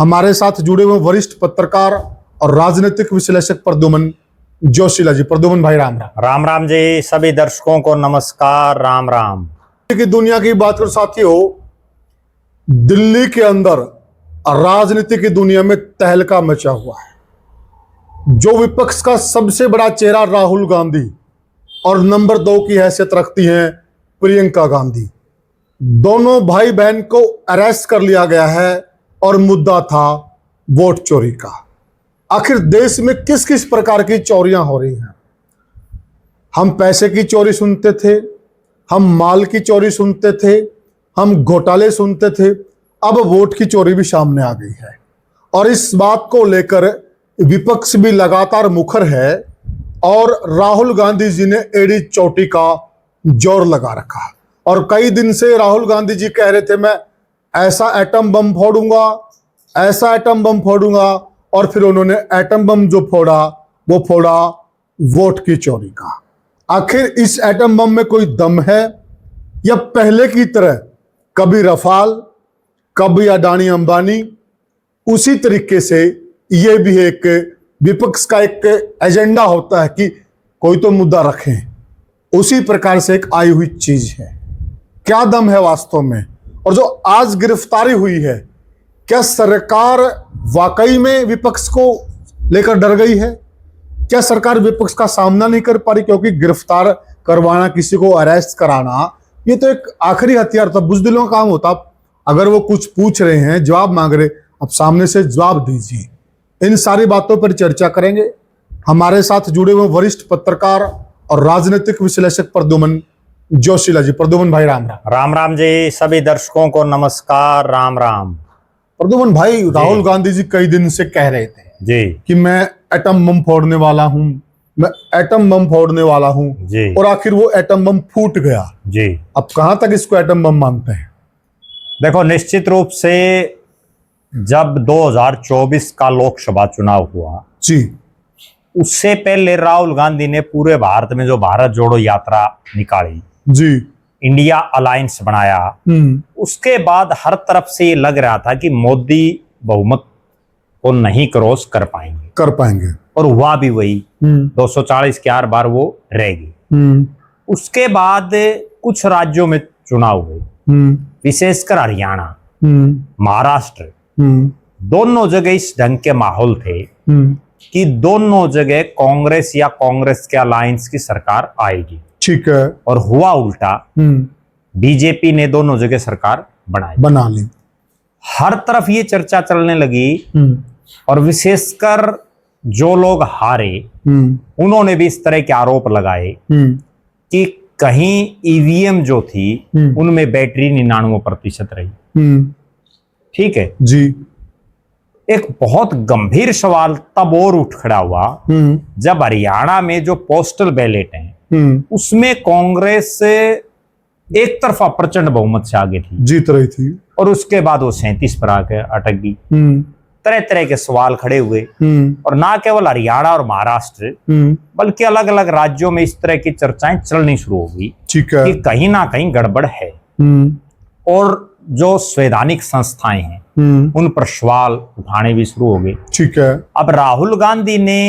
हमारे साथ जुड़े हुए वरिष्ठ पत्रकार और राजनीतिक विश्लेषक प्रद्युमन जोशीला जी। प्रद्युमन भाई राम राम। राम राम जी। सभी दर्शकों को नमस्कार। राम राम। की दुनिया की बात करो साथियों, दिल्ली के अंदर राजनीति की दुनिया में तहलका मचा हुआ है। जो विपक्ष का सबसे बड़ा चेहरा राहुल गांधी और नंबर 2 की हैसियत रखती हैं प्रियंका गांधी, दोनों भाई बहन को अरेस्ट कर लिया गया है और मुद्दा था वोट चोरी का। आखिर देश में किस किस प्रकार की चोरियां हो रही हैं? हम पैसे की चोरी सुनते थे, हम माल की चोरी सुनते थे, हम घोटाले सुनते थे, अब वोट की चोरी भी सामने आ गई है। और इस बात को लेकर विपक्ष भी लगातार मुखर है और राहुल गांधी जी ने एड़ी चोटी का जोर लगा रखा। और कई दिन से राहुल गांधी जी कह रहे थे मैं ऐसा एटम बम फोड़ूंगा, ऐसा एटम बम फोड़ूंगा, और फिर उन्होंने एटम बम जो फोड़ा वो फोड़ा वोट की चोरी का। आखिर इस एटम बम में कोई दम है या पहले की तरह कभी रफाल कभी अडानी अंबानी? उसी तरीके से यह भी एक विपक्ष का एक एजेंडा होता है कि कोई तो मुद्दा रखें, उसी प्रकार से एक आई हुई चीज है। क्या दम है वास्तव में? और जो आज गिरफ्तारी हुई है, क्या सरकार वाकई में विपक्ष को लेकर डर गई है? क्या सरकार विपक्ष का सामना नहीं कर पा रही? क्योंकि गिरफ्तार करवाना, किसी को अरेस्ट कराना, ये तो एक आखिरी हथियार था, बुजदिलों का काम होता। अगर वो कुछ पूछ रहे हैं, जवाब मांग रहे, अब सामने से जवाब दीजिए। इन सारी बातों पर चर्चा करेंगे। हमारे साथ जुड़े हुए वरिष्ठ पत्रकार और राजनीतिक विश्लेषक प्रद्युमन जोशीला जी। प्रद्युमन भाई राम राम। राम राम जी। सभी दर्शकों को नमस्कार। राम राम। प्रद्युमन भाई, राहुल गांधी जी कई दिन से कह रहे थे जी कि मैं एटम बम फोड़ने वाला हूं, मैं एटम बम फोड़ने वाला हूं जी। और आखिर वो एटम बम फूट गया जी। अब कहां तक इसको एटम बम मानते हैं? देखो, निश्चित रूप से जब 2024 का लोकसभा चुनाव हुआ जी, उससे पहले राहुल गांधी ने पूरे भारत में जो भारत जोड़ो यात्रा निकाली जी, इंडिया अलायंस बनाया, उसके बाद हर तरफ से ये लग रहा था कि मोदी बहुमत को नहीं क्रॉस कर पाएंगे और हुआ भी वही। 240 के आर बार वो रह गई। उसके बाद कुछ राज्यों में चुनाव हुए, विशेषकर हरियाणा, महाराष्ट्र, दोनों जगह इस ढंग के माहौल थे कि दोनों जगह कांग्रेस या कांग्रेस के अलायंस की सरकार आएगी। ठीक है। और हुआ उल्टा, बीजेपी ने दोनों जगह सरकार बना ली। हर तरफ ये चर्चा चलने लगी और विशेषकर जो लोग हारे उन्होंने भी इस तरह के आरोप लगाए कि कहीं ईवीएम जो थी उनमें बैटरी 99% रही। ठीक है जी। एक बहुत गंभीर सवाल तब और उठ खड़ा हुआ जब हरियाणा में जो पोस्टल बैलेट हैं उसमें कांग्रेस एक तरफा प्रचंड बहुमत से आगे थी, जीत रही थी, और उसके बाद वो 37 पर आकर अटक गई। तरह तरह के सवाल खड़े हुए और ना केवल हरियाणा और महाराष्ट्र बल्कि अलग अलग राज्यों में इस तरह की चर्चाएं चलनी शुरू हो गई कि कहीं ना कहीं गड़बड़ है। और जो संवैधानिक संस्थाएं हैं उन पर सवाल उठाने भी शुरू हो गए। ठीक है। अब राहुल गांधी ने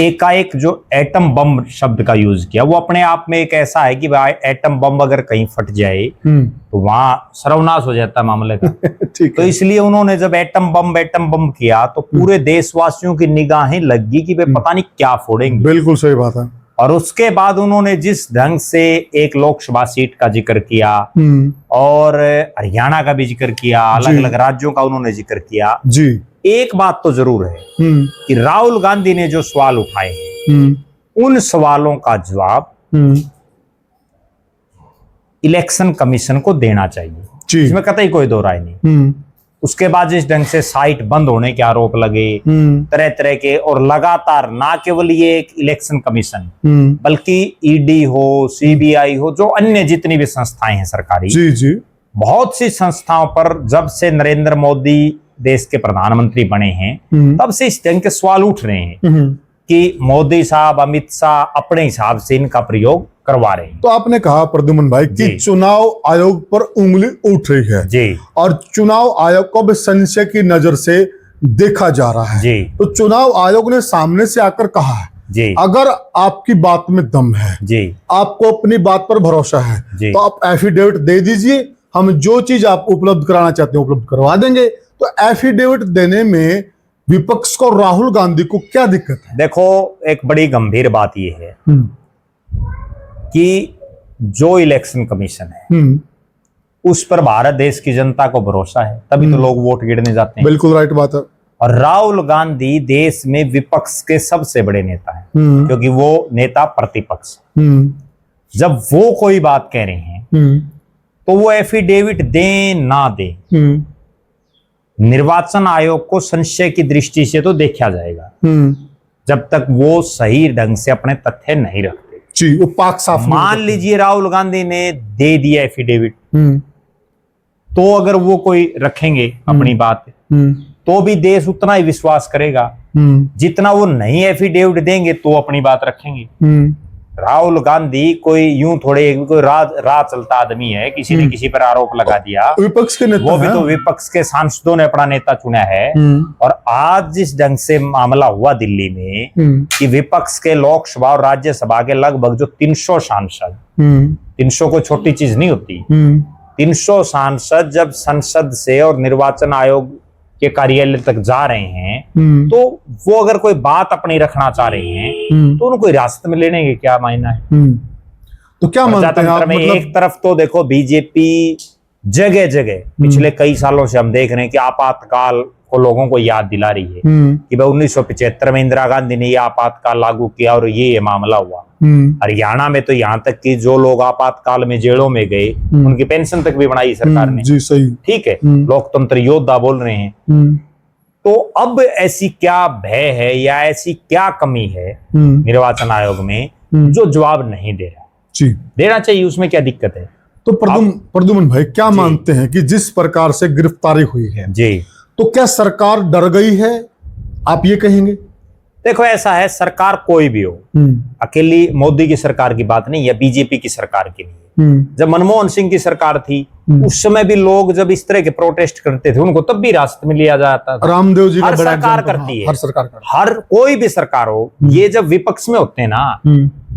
एकाएक जो एटम बम शब्द का यूज किया, वो अपने आप में एक ऐसा है कि भाई एटम बम अगर कहीं फट जाए तो वहां सर्वनाश हो जाता है मामले का। तो इसलिए उन्होंने जब एटम बम किया तो पूरे देशवासियों की निगाहें लग गई कि वे पता नहीं क्या फोड़ेंगे। बिल्कुल सही बात है। और उसके बाद उन्होंने जिस ढंग से एक लोकसभा सीट का जिक्र किया और हरियाणा का भी जिक्र किया, अलग अलग राज्यों का उन्होंने जिक्र किया जी। एक बात तो जरूर है कि राहुल गांधी ने जो सवाल उठाए हैं उन सवालों का जवाब इलेक्शन कमीशन को देना चाहिए, इसमें कतई कोई दो राय नहीं। उसके बाद जिस ढंग से साइट बंद होने के आरोप लगे तरह तरह के, और लगातार ना केवल ये एक इलेक्शन कमीशन बल्कि ईडी हो, सीबीआई हो, जो अन्य जितनी भी संस्थाएं हैं सरकारी, जी जी, बहुत सी संस्थाओं पर जब से नरेंद्र मोदी देश के प्रधानमंत्री बने हैं तब से इस ढंग के सवाल उठ रहे हैं कि मोदी साहब, अमित शाह अपने हिसाब से इनका प्रयोग करवा रहे हैं। तो आपने कहा प्रद्युमन भाई कि चुनाव आयोग पर उंगली उठ रही है जी, और चुनाव आयोग को भी संशय की नजर से देखा जा रहा है जी, तो चुनाव आयोग ने सामने से आकर कहा है जी, अगर आपकी बात में दम है, जी, आपको अपनी बात पर भरोसा है, जी, तो आप एफिडेविट दे दीजिए, हम जो चीज आप उपलब्ध कराना चाहते हैं उपलब्ध करवा देंगे। तो एफिडेविट देने में विपक्ष को राहुल गांधी को क्या दिक्कत है? देखो एक बड़ी गंभीर बात यह है कि जो इलेक्शन कमीशन है उस पर भारत देश की जनता को भरोसा है, तभी तो लोग वोट गिरने जाते हैं। बिल्कुल राइट बात है। और राहुल गांधी देश में विपक्ष के सबसे बड़े नेता हैं, क्योंकि वो नेता प्रतिपक्ष। जब वो कोई बात कह रहे हैं तो वो एफिडेविट दें ना दें, निर्वाचन आयोग को संशय की दृष्टि से तो देखा जाएगा जब तक वो सही ढंग से अपने तथ्य नहीं रखते। जी, वो पाक साफ। मान लीजिए राहुल गांधी ने दे दिया एफिडेविट, तो अगर वो कोई रखेंगे अपनी बात तो भी देश उतना ही विश्वास करेगा जितना वो नहीं एफिडेविट देंगे तो अपनी बात रखेंगे। राहुल गांधी कोई यूं थोड़े कोई राह चलता आदमी है, किसी ने किसी पर आरोप लगा दिया, विपक्ष के नेता वो भी तो विपक्ष के सांसदों ने अपना नेता चुना है। और आज जिस ढंग से मामला हुआ दिल्ली में कि विपक्ष के लोकसभा और राज्यसभा के लगभग जो 300 सांसद, 300 को छोटी चीज नहीं होती, 300 सांसद जब संसद से और निर्वाचन आयोग के कार्यालय तक जा रहे हैं तो वो अगर कोई बात अपनी रखना चाह रहे हैं तो उनको हिरासत में लेने के क्या मायना है? तो क्या मानते हैं आप? में मतलब एक तरफ तो देखो बीजेपी जगह जगह पिछले कई सालों से हम देख रहे हैं कि आपातकाल को लोगों को याद दिला रही है कि भाई 1975 में इंदिरा गांधी ने यह आपातकाल लागू किया और ये मामला हुआ। हरियाणा में तो यहाँ तक कि जो लोग आपातकाल में जेलों में गए उनकी पेंशन तक भी बढ़ाई सरकार ने। जी सही, ठीक है, लोकतंत्र योद्धा बोल रहे हैं। तो अब ऐसी क्या भय है या ऐसी क्या कमी है निर्वाचन आयोग में जो जवाब नहीं दे रहा? जी, देना चाहिए, उसमें क्या दिक्कत है? तो प्रद्युमन भाई क्या मानते हैं कि जिस प्रकार से गिरफ्तारी हुई है जी, तो क्या सरकार डर गई है, आप ये कहेंगे? देखो ऐसा है, सरकार कोई भी हो, अकेली मोदी की सरकार की बात नहीं या बीजेपी की सरकार की नहीं। जब मनमोहन सिंह की सरकार थी उस समय भी लोग जब इस तरह के प्रोटेस्ट करते थे उनको तब भी हिरासत में लिया जाता था। रामदेव जी का हर बड़ा सरकार करती है, हर सरकार करती हर कोई भी सरकार हो। ये जब विपक्ष में होते हैं ना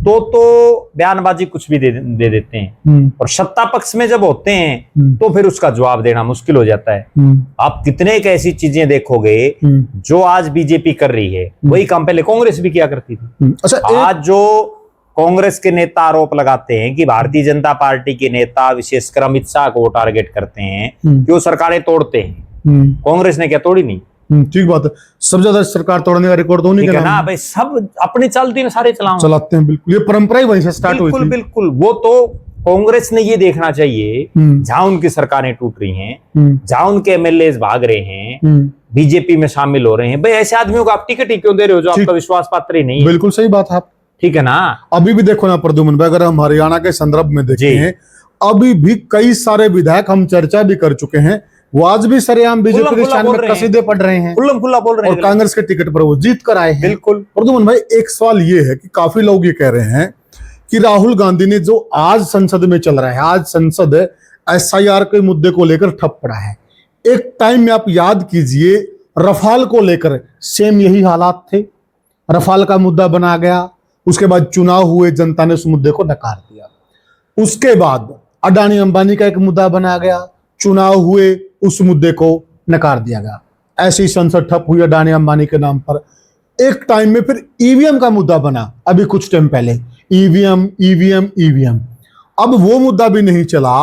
तो बयानबाजी कुछ भी दे देते हैं, और सत्ता पक्ष में जब होते हैं तो फिर उसका जवाब देना मुश्किल हो जाता है। आप कितने एक ऐसी चीजें देखोगे जो आज बीजेपी कर रही है वही काम पहले कांग्रेस भी किया करती थी। अच्छा, आज जो कांग्रेस के नेता आरोप लगाते हैं कि भारतीय जनता पार्टी के नेता विशेषकर अमित शाह को टारगेट करते हैं कि वो सरकारें तोड़ते हैं, कांग्रेस ने क्या तोड़ी? नहीं। ठीक बात है, सबसे ज्यादा सरकार तोड़ने का रिकॉर्ड तो नहीं ना भाई, सब अपनी चलती में सारे चलाते हैं। बिल्कुल, ये परंपरा ही वहीं से स्टार्ट हुई थी। बिल्कुल, वो तो कांग्रेस ने ये देखना चाहिए जहां उनकी सरकारें टूट रही हैं, जहां उनके एमएलए भाग रहे हैं, बीजेपी में शामिल हो रहे हैं, भाई ऐसे आदमियों को आप टिकट ही क्यों दे रहे हो जो आपका विश्वास पात्र ही नहीं है? बिल्कुल सही बात है आप, ठीक है ना। अभी भी देखो ना प्रद्युमन भाई, अगर हम हरियाणा के संदर्भ में देखें, अभी भी कई सारे विधायक हम चर्चा भी कर चुके हैं, वो आज भी सरेआम बीजेपी के शान में कसीदे पढ़ रहे हैं, खुल्लम-खुल्ला बोल रहे हैं, और कांग्रेस के टिकट पर वो जीत कर आए हैं। बिल्कुल। प्रद्युमन भाई, एक सवाल ये है कि काफी लोग ये कह रहे हैं कि राहुल गांधी ने जो आज संसद में चल रहा है, आज संसद एसआईआर के मुद्दे को लेकर ठप पड़ा है। एक टाइम में आप याद कीजिए, रफाल को लेकर सेम यही हालात थे, रफाल का मुद्दा बना गया, उसके बाद चुनाव हुए, जनता ने उस मुद्दे को नकार दिया। उसके बाद अडानी अंबानी का एक मुद्दा बना गया, चुनाव हुए, उस मुद्दे को नकार दिया गया। ऐसी संसद ठप हुई अडानी अंबानी के नाम पर। एक टाइम में फिर ईवीएम का मुद्दा बना, अभी कुछ टाइम पहले, ईवीएम। अब वो मुद्दा भी नहीं चला।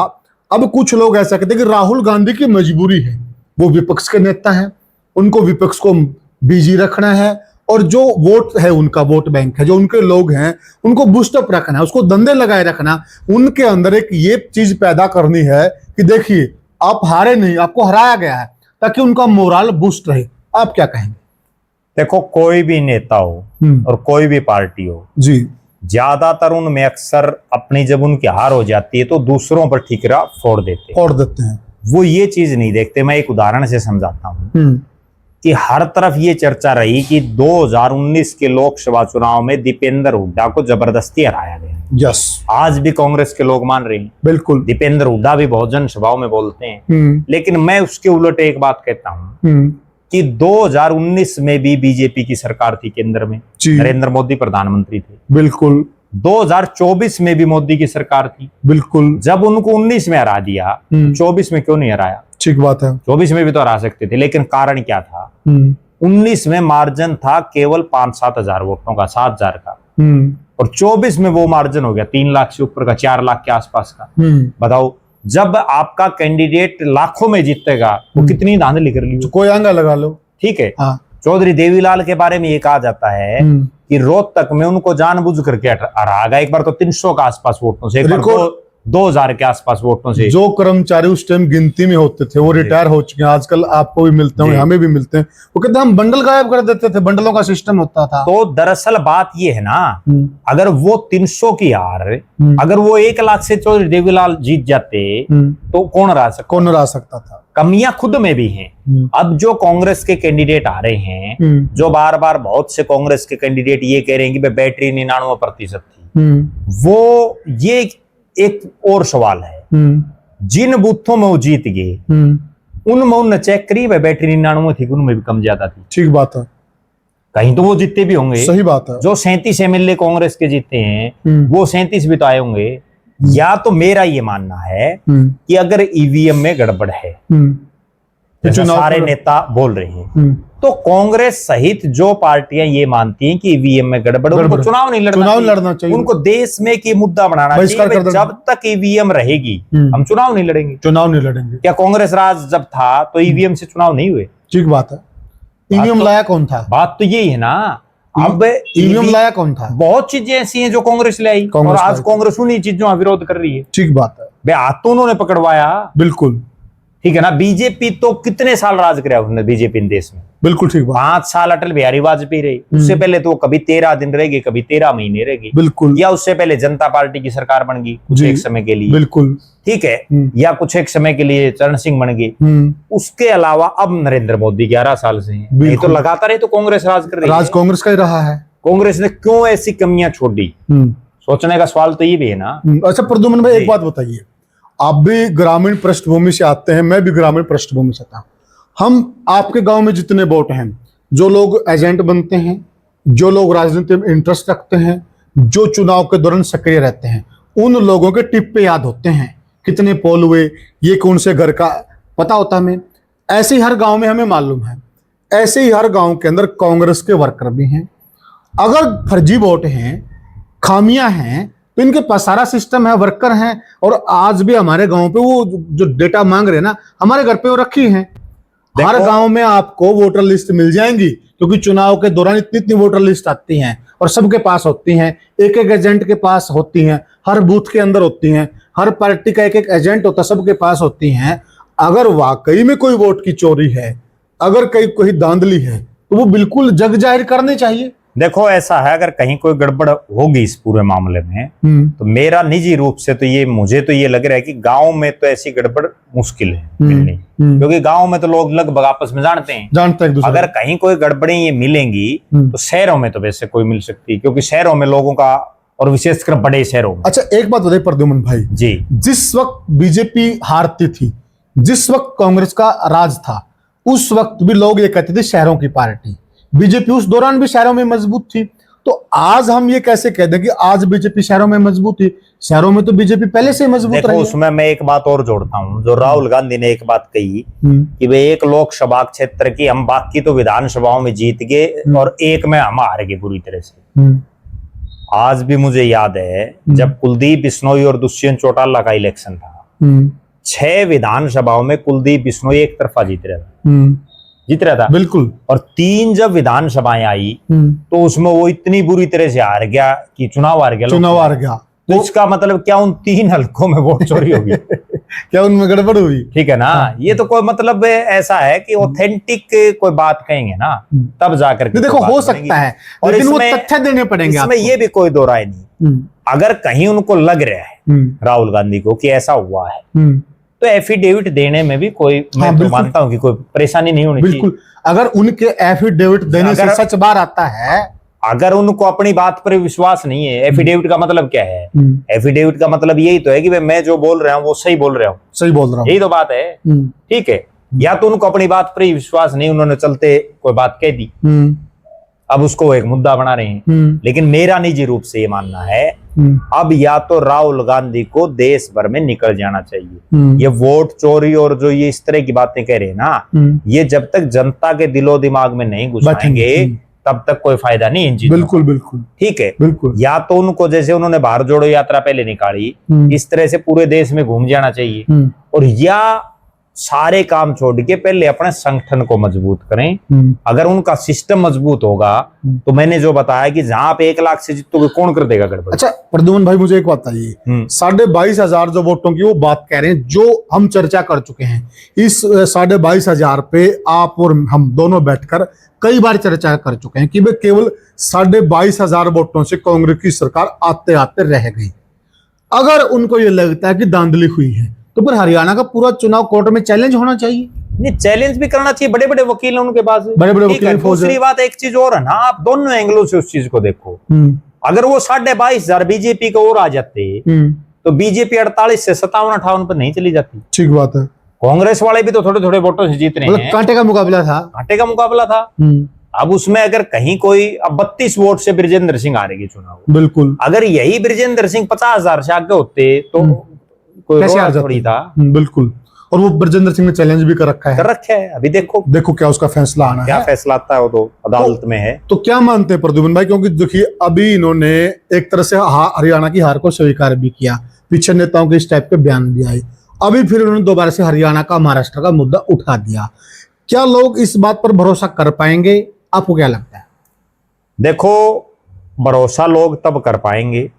अब कुछ लोग ऐसा कहते हैं कि राहुल गांधी की मजबूरी है, वो विपक्ष के नेता हैं, उनको विपक्ष को बिजी रखना है, और जो वोट है उनका वोट बैंक है, जो उनके लोग हैं उनको बूस्टअप रखना है, उसको धंधे लगाए रखना। उनके अंदर एक ये चीज पैदा करनी है कि देखिए आप हारे नहीं, आपको हराया गया है, ताकि उनका मोरल बूस्ट रहे। आप क्या कहेंगे? देखो, कोई भी नेता हो और कोई भी पार्टी हो जी, ज्यादातर उनमें अक्सर अपनी जब उनकी हार हो जाती है तो दूसरों पर ठीकरा फोड़ देते हैं। वो ये चीज नहीं देखते। मैं एक उदाहरण से समझाता हूँ कि हर तरफ ये चर्चा रही कि 2019 के लोकसभा चुनाव में दीपेंद्र हुड्डा को जबरदस्ती हराया गया। यस, आज भी कांग्रेस के लोग मान रहे हैं। बिल्कुल। दीपेंद्र हुड्डा भी बहुत जनसभाओं में बोलते हैं। लेकिन मैं उसके उलट एक बात कहता हूं कि 2019 में भी बीजेपी की सरकार थी केंद्र में, नरेंद्र मोदी प्रधानमंत्री थे। बिल्कुल। 2024 में भी मोदी की सरकार थी। बिल्कुल। जब उनको 19 में हरा दिया, 24 में क्यों नहीं हराया? ठीक बात है। 24 में भी तो हरा सकते थे, लेकिन कारण क्या था? 19 में मार्जिन था केवल 5-7 हजार वोटों का, 7,000 का, और 24 में वो मार्जिन हो गया 3 लाख से ऊपर का, 4 लाख के आसपास का। बताओ, जब आपका कैंडिडेट लाखों में जीतेगा तो कितनी धांधली कर ली? कोई अंगा लगा लो। ठीक है। हाँ। चौधरी देवीलाल के बारे में ये कहा जाता है कि रोहतक में उनको जानबूझ करके हरागा। एक बार तो 300 के आसपास वोटों से, एक बार 2000 के आसपास वोटों से। जो कर्मचारी उस टाइम गिनती में होते थे वो रिटायर हो चुके हैं, आजकल आपको भी मिलते हैं, हमें भी मिलते हैं। वो कहते हैं हम बंडल गायब कर देते थे, बंडलों का सिस्टम होता था। तो दरअसल बात ये है ना, अगर वो 300 की हार, अगर वो 1 लाख से चौधरी देवीलाल जीत जाते तो कौन रहा सकता था? कमियां खुद में भी हैं। अब जो कांग्रेस के कैंडिडेट आ रहे हैं, जो बार बार बहुत से कांग्रेस के कैंडिडेट ये कह रहे हैं कि बैटरी 99% थी, वो ये एक और सवाल है। जिन बूथों में वो जीत गए उनमें उन्होंने चेक करी बैटरी 99 थी, उनमें भी कम ज्यादा थी। ठीक बात है। कहीं तो वो जीतते भी होंगे। सही बात है। जो 37 MLA कांग्रेस के जीते हैं वो 37 भी तो आए होंगे। या तो मेरा ये मानना है कि अगर ईवीएम में गड़बड़ है, जैसा सारे नेता बोल रहे हैं, तो कांग्रेस सहित जो पार्टियां ये मानती हैं कि ईवीएम में गड़बड़, उनको चुनाव नहीं लड़ना चाहिए। उनको देश में की मुद्दा बनाना चाहिए। जब तक ईवीएम रहेगी हम चुनाव नहीं लड़ेंगे। क्या कांग्रेस राज जब था तो ईवीएम से चुनाव नहीं हुए? ठीक बात है। ईवीएम लाया कौन था? बात तो यही है ना। अब ईवीएम लाया कौन था? बहुत चीजें ऐसी हैं जो कांग्रेस ले आई, और आज कांग्रेस उन्हीं चीजों का विरोध कर रही है। ठीक बात है। हाथ तो उन्होंने पकड़वाया। बिल्कुल ठीक है ना। बीजेपी तो कितने साल राज किया उन्होंने बीजेपी ने देश में? बिल्कुल ठीक बात। 5 साल अटल बिहारी वाजपेयी रही, उससे पहले तो कभी 13 दिन रहेगी, कभी 13 महीने रहेगी। बिल्कुल। या उससे पहले जनता पार्टी की सरकार बन गई कुछ एक समय के लिए। बिल्कुल ठीक है। या कुछ एक समय के लिए चरण सिंह बन गए। उसके अलावा अब नरेंद्र मोदी 11 साल से हैं। ये तो लगातार ही तो कांग्रेस राज कर रही है। राज कांग्रेस का ही रहा है। कांग्रेस ने क्यों ऐसी कमियां छोड़ी? सोचने का सवाल तो ये भी है ना। अच्छा प्रद्युम्न भाई, एक बात बताइए, आप भी ग्रामीण पृष्ठभूमि से आते हैं, मैं भी ग्रामीण पृष्ठभूमि से आता हूं। हम आपके गांव में जितने वोट हैं, जो लोग एजेंट बनते हैं, जो लोग राजनीति में इंटरेस्ट रखते हैं, जो चुनाव के दौरान सक्रिय रहते हैं, उन लोगों के टिप्पे याद होते हैं, कितने पोल हुए, ये कौन से घर का पता होता हमें। ऐसे ही हर गांव में हमें मालूम है। ऐसे ही हर गांव के अंदर कांग्रेस के वर्कर भी हैं। अगर फर्जी वोट हैं, खामियां हैं, तो इनके पास सारा सिस्टम है, वर्कर हैं, और आज भी हमारे गांव पे वो जो डेटा मांग रहे हैं ना, हमारे घर पे वो रखी हैं। हर गांव में आपको वोटर लिस्ट मिल जाएंगी, क्योंकि चुनाव के दौरान इतनी वोटर लिस्ट आती हैं और सबके पास होती हैं, एक एक एजेंट के पास होती हैं, हर बूथ के अंदर होती हैं, हर पार्टी का एक एक एजेंट होता है, सबके पास होती हैं। अगर वाकई में कोई वोट की चोरी है, अगर कोई धांधली है, तो वो बिल्कुल जग जाहिर करनी चाहिए। देखो ऐसा है, अगर कहीं कोई गड़बड़ होगी इस पूरे मामले में, तो मेरा निजी रूप से तो मुझे तो ये लग रहा है कि गांव में तो ऐसी गड़बड़ मुश्किल है मिलनी, क्योंकि गांव में तो लोग लगभग आपस में जानते हैं। अगर कहीं कोई गड़बड़ें ये मिलेंगी तो शहरों में तो वैसे कोई मिल सकती है, क्योंकि शहरों में लोगों का, और विशेषकर बड़े शहरों में। अच्छा एक बात बताइए प्रद्युम्न भाई जी, जिस वक्त बीजेपी हारती थी, जिस वक्त कांग्रेस का राज था, उस वक्त भी लोग ये कहते थे शहरों की पार्टी। बीजेपी उस दौरान भी शहरों में मजबूत थी। तो आज हम ये कैसे कह दें कि आज बीजेपी शहरों में मजबूत थी? शहरों में तो बीजेपी पहले से मजबूत रही है। उसमें मैं एक बात और जोड़ता हूं, जो राहुल गांधी ने एक बात कही कि वे एक लोकसभा क्षेत्र की, हम बाकी तो विधानसभाओं में जीत गए और एक में हम हार गए बुरी तरह से। आज भी मुझे याद है जब कुलदीप बिश्नोई और दुष्यंत चौटाला का इलेक्शन था, 6 विधानसभाओं में कुलदीप बिश्नोई एक तरफा जीत रहा था। बिल्कुल। और 3 जब विधानसभाएं आई तो उसमें वो इतनी बुरी तरह से हार गया कि चुनाव हार गया। तो इसका मतलब क्या उन 3 हलकों में वोट चोरी होगी? क्या उनमें गड़बड़ हुई? ठीक है ना। ये तो कोई मतलब ऐसा है कि ऑथेंटिक कोई बात कहेंगे ना, तब जाकर के देखो हो सकता है, और लेकिन वो तथ्य देने पड़ेंगे। इसमें ये भी कोई दो राय नहीं। अगर कहीं उनको लग रहा है राहुल गांधी को कि ऐसा हुआ है, तो एफिडेविट देने में भी कोई, मैं तो मानता हूं कि कोई परेशानी नहीं होनी चाहिए। बिल्कुल। अगर उनके एफिडेविट देने से सच बाहर आता है, अगर उनको अपनी बात पर विश्वास नहीं है, एफिडेविट का मतलब क्या है? एफिडेविट का मतलब यही तो है कि भाई मैं जो बोल रहा हूँ वो सही बोल रहा हूँ, सही बोल रहा हूँ, यही तो बात है। ठीक है, या तो उनको अपनी बात पर ही विश्वास नहीं, उन्होंने चलते कोई बात कह दी, अब उसको एक मुद्दा बना रहे हैं। लेकिन मेरा निजी रूप से ये मानना है, अब या तो राहुल गांधी को देश भर में निकल जाना चाहिए। ये वोट चोरी और जो ये इस तरह की बातें कह रहे हैं ना, ये जब तक जनता के दिलो दिमाग में नहीं घुसाएंगे तब तक कोई फायदा नहीं इन चीजों। बिल्कुल बिल्कुल ठीक है, बिल्कुल। या तो उनको जैसे उन्होंने भारत जोड़ो यात्रा पहले निकाली, इस तरह से पूरे देश में घूम जाना चाहिए, और या सारे काम छोड़ के पहले अपने संगठन को मजबूत करें। अगर उनका सिस्टम मजबूत होगा तो मैंने जो बताया कि जहां आप 1 लाख से जीतोगे कौन कर देगा गड़बड़। अच्छा प्रद्युमन भाई, मुझे एक बात बताइए, 22,500 जो वोटों की वो बात कह रहे हैं, जो हम चर्चा कर चुके हैं, इस 22,500 पे आप और हम दोनों बैठकर कई बार चर्चा कर चुके हैं कि वे केवल 22,500 वोटों से कांग्रेस की सरकार आते आते रह गई। अगर उनको ये लगता है कि धांधली हुई है तो फिर हरियाणा का पूरा चुनाव कोर्ट में चैलेंज होना चाहिए। नहीं, चैलेंज भी करना चाहिए, बड़े बड़े वकील हैं उनके पास, बड़े बड़े वकील। दूसरी बात एक चीज और है ना, आप दोनों एंगलों से उस चीज को देखो। अगर वो 22,500 बीजेपी को और आ जाते तो बीजेपी 48 से 57-58 पर नहीं चली जाती। ठीक बात है। कांग्रेस वाले भी तो थोड़े थोड़े वोटों से जीत रहे हैं, कांटे का मुकाबला था, कांटे का मुकाबला था। अब उसमें अगर कहीं कोई, अब 32 वोट से ब्रजेंद्र सिंह हारेगी चुनाव, बिल्कुल। अगर यही ब्रजेंद्र सिंह 50,000 से आगे होते तो कोई थोड़ी था। बिल्कुल। और वो ब्रजेंद्र सिंह ने चैलेंज भी कर रखा है, अभी देखो क्या उसका फैसला आना है, क्या फैसला आता है, वो तो अदालत में है। तो क्या मानते हैं प्रद्युमन भाई, क्योंकि देखिए अभी इन्होंने एक तरह से हरियाणा की हार को स्वीकार भी किया, पीछे नेताओं के इस टाइप के बयान भी आए, अभी फिर उन्होंने दोबारा से हरियाणा का, महाराष्ट्र का मुद्दा उठा दिया। क्या लोग इस बात पर भरोसा कर पाएंगे, आपको क्या लगता है? देखो, भरोसा लोग तब कर पाएंगे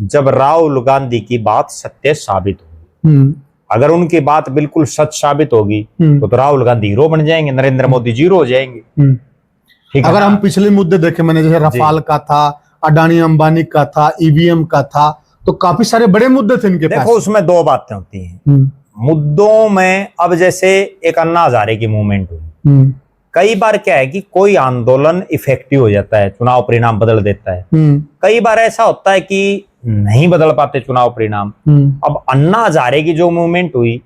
जब राहुल गांधी की बात सत्य साबित होगी। अगर उनकी बात बिल्कुल सच साबित होगी तो राहुल गांधी हीरो बन जाएंगे, नरेंद्र मोदी जीरो हो जाएंगे। ठीक है, अगर हम पिछले मुद्दे देखें, मैंने जैसे रफाल का था, अडानी अंबानी का था, ईवीएम का था, तो काफी सारे बड़े मुद्दे थे इनके पास। देखो, उसमें दो बातें होती हैं मुद्दों में। अब जैसे एक अन्ना हजारे की मूवमेंट हुई, कई बार क्या है कि कोई आंदोलन इफेक्टिव हो जाता है, चुनाव परिणाम बदल देता है। कई बार ऐसा होता है कि नहीं बदल पाते चुनाव परिणाम। अब अन्ना हजारे की जो मूवमेंट हुई,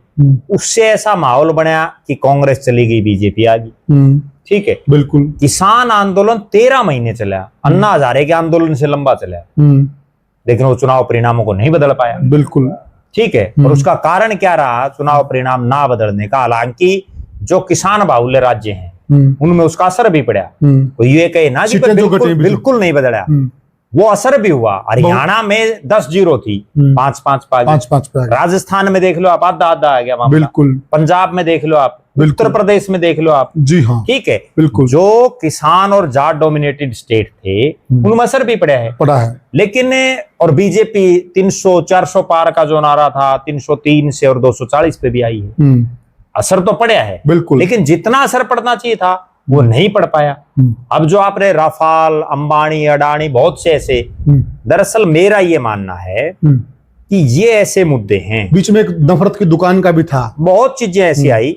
उससे ऐसा माहौल बना कि कांग्रेस चली गई, बीजेपी आ गई। ठीक है, बिल्कुल। किसान आंदोलन 13 महीने चला, अन्ना हजारे के आंदोलन से लंबा चला, लेकिन वो चुनाव परिणामों को नहीं बदल पाया। बिल्कुल, ठीक है। और उसका कारण क्या रहा चुनाव परिणाम ना बदलने का? हालांकि जो किसान बाहुल्य राज्य हैं उनमें उसका असर भी पड़ा। तो ये कहे ना कि बिल्कुल नहीं बदला, वो असर भी हुआ। हरियाणा में 10-0 थी, 5-5 राजस्थान में देख लो आप, आधा आधा आ गया मामला। बिल्कुल। पंजाब में देख लो आप, उत्तर प्रदेश में देख लो आप। जी हाँ, ठीक है, बिल्कुल। जो किसान और जाट डोमिनेटेड स्टेट थे उनमें असर भी पड़ा है। लेकिन और बीजेपी 300-400 पार का जो नारा था, 303 से और 240 पे भी आई है। असर तो पड़ा है बिल्कुल, लेकिन जितना असर पड़ना चाहिए था वो नहीं पड़ पाया। अब जो आपने राफाल, अंबानी, अडानी, बहुत से ऐसे, दरअसल मेरा ये मानना है कि ये ऐसे मुद्दे हैं। बीच में एक नफरत की दुकान का भी था, बहुत चीजें ऐसी आई।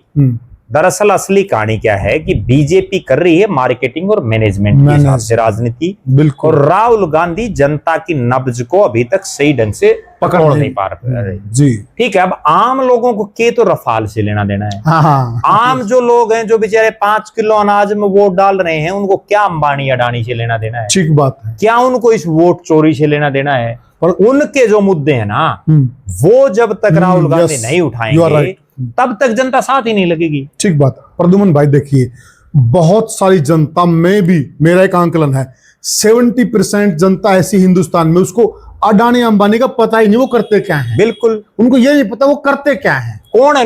दरअसल असली कहानी क्या है कि बीजेपी कर रही है मार्केटिंग और मैनेजमेंट के हिसाब से राजनीति, बिल्कुल। और राहुल गांधी जनता की नब्ज को अभी तक सही ढंग से पकड़ नहीं पा रहे जी। ठीक है, अब आम लोगों को के तो रफाल से लेना देना है। हाँ। आम जो लोग हैं, जो बेचारे 5 किलो अनाज में वोट डाल रहे हैं, उनको क्या अंबानी अडानी से लेना देना है? ठीक बात है। क्या उनको इस वोट चोरी से लेना देना है? और उनके जो मुद्दे हैं ना, वो जब तक राहुल गांधी नहीं उठाएंगे तब तक जनता साथ ही नहीं लगेगी। ठीक बात है प्रद्युमन भाई। देखिए, बहुत सारी जनता में भी, मेरा एक आंकलन है, 70% जनता ऐसी हिंदुस्तान में, उसको अडानी अंबानी का पता ही नहीं वो करते क्या है। बिल्कुल, उनको ये नहीं पता वो करते क्या है, कौन है,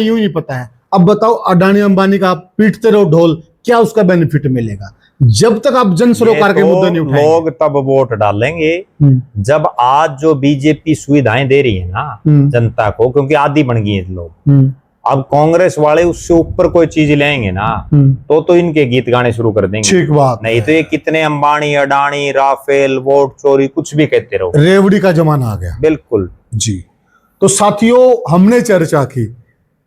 यूं नहीं पता है। अब बताओ, अडानी अंबानी का आप पीटते रहो ढोल, क्या उसका बेनिफिट मिलेगा? जब तक आप जन सरोकार के मुद्दे नहीं उठाएंगे, लोग तब वोट डालेंगे जब आज जो बीजेपी सुविधाएं दे रही है ना जनता को, क्योंकि आदी बन गई है लोग। अब कांग्रेस वाले उससे ऊपर कोई चीज लेंगे ना तो इनके गीत गाने शुरू कर देंगे। ठीक बात। नहीं तो ये कितने अंबानी, अडानी, राफेल, वोट चोरी, कुछ भी कहते रहो, रेवड़ी का जमाना आ गया। बिल्कुल जी। तो साथियों, हमने चर्चा की,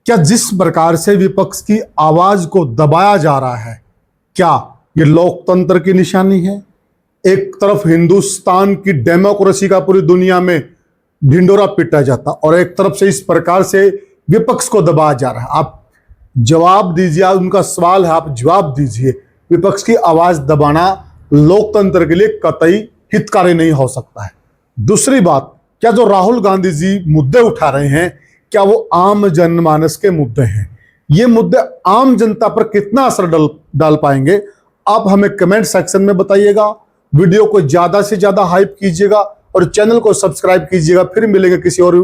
क्या जिस प्रकार से विपक्ष की आवाज को दबाया जा रहा है, क्या ये लोकतंत्र की निशानी है एक तरफ हिंदुस्तान की डेमोक्रेसी का पूरी दुनिया में ढिंडोरा पीटा जाता और एक तरफ से इस प्रकार से विपक्ष को दबाया जा रहा है। आप जवाब दीजिए, उनका सवाल है, आप जवाब दीजिए। विपक्ष की आवाज दबाना लोकतंत्र के लिए कतई हितकारी नहीं हो सकता है। दूसरी बात, क्या जो राहुल गांधी जी मुद्दे उठा रहे हैं, क्या वो आम जनमानस के मुद्दे हैं? ये मुद्दे आम जनता पर कितना असर डाल पाएंगे, आप हमें कमेंट सेक्शन में बताइएगा। वीडियो को ज्यादा से ज्यादा हाइप कीजिएगा और चैनल को सब्सक्राइब कीजिएगा। फिर मिलेंगे किसी और